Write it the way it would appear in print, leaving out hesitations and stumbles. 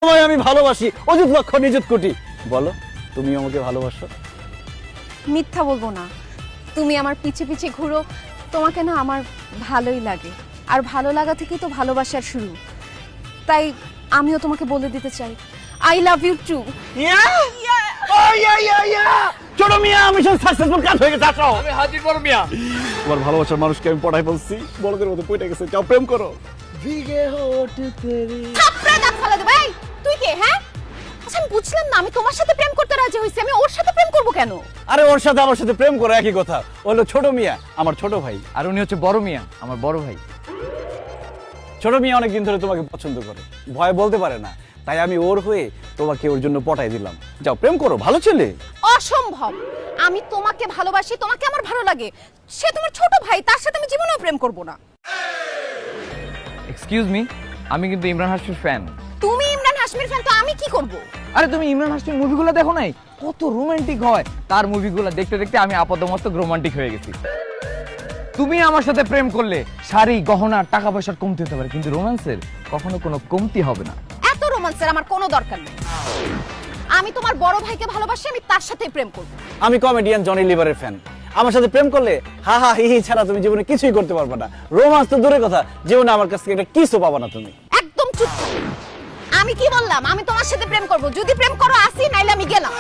তোমায় আমি ভালোবাসি অযুত লক্ষ নিযুত কোটি। বলো তুমি আমাকে ভালোবাসো? মিথ্যা বলবো না, তুমি আমার পিছে পিছে ঘুরো, তোমাকে না আমার ভালোই লাগে, আর ভালো লাগা থেকেই তো ভালোবাসার শুরু। তাই আমিও তোমাকে বলে দিতে চাই, আই লাভ ইউ টু। ছোট মিয়া মিশন সাকসেসফুল, কাজ হয়ে গেছে। আসো, আমি হাজির বড় মিয়া। তোমার ভালোবাসার মানুষকে আমি পড়াই বলছি, বড়দের মতো পড়ে গেছে, যাও প্রেম করো। থাপড়া দাঁত ফালা দেব। এই তুই কে? হ্যাঁ, আচ্ছা আমি বুঝলাম না, আমি তোমার সাথে প্রেম করতে রাজি হইছি, আমি ওর সাথে প্রেম করব কেন? আরে ওর সাথে আমার সাথে প্রেম করো, একই কথা। ও হলো ছোট মিয়া, আমার ছোট ভাই। আর উনি হচ্ছে বড় মিয়া, আমার বড় ভাই। ছোট মিয়া অনেকদিন ধরে তোমাকে পছন্দ করে, ভয় বলতে পারে না, তাই আমি ওর হয়ে তোমাকে ওর জন্য পটাই দিলাম। যাও প্রেম করো, ভালো ছেলে। অসম্ভব, আমি তোমাকে ভালোবাসি, তোমাকে আমার ভালো লাগে, সে তোমার ছোট ভাই, তার সাথে আমি জীবনেও প্রেম করব না। এক্সকিউজ মি, আমি কিন্তু ইমরান হাশমির ফ্যান। তুমি ইমরান হাশমির ফ্যান, তো আমি কি করব? আরে তুমি ইমরান হাশমির মুভিগুলো দেখো নাই? কত রোমান্টিক হয় তার মুভিগুলো, দেখতে দেখতে আমি আপাতমস্তক রোমান্টিক হয়ে গেছি। তুমি আমার সাথে প্রেম করলে শাড়ি গহনা টাকা পয়সার কমতি হতে পারে, কিন্তু রোম্যান্সের কখনো কোনো কমতি হবে না। এত রোমান্সের আমার কোনো দরকার নেই। আমি তোমার বড় ভাইকে ভালোবাসি, আমি তার সাথেই প্রেম করব। আমি কমেডিয়ান জনি লিভারের ফ্যান। আমার সাথে প্রেম করলে হা হা হি হি ছাড়া তুমি জীবনে কিছুই করতে পারবে না। রোমান্স তো দূরের কথা, জীবনে আমার কাছ থেকে একটা কিসও পাবা না তুমি। একদম চুপ থাকো। আমি কি বললাম? আমি তোমার সাথে প্রেম করব, যদি প্রেম করো আসি, নাইলে আমি গেলাম।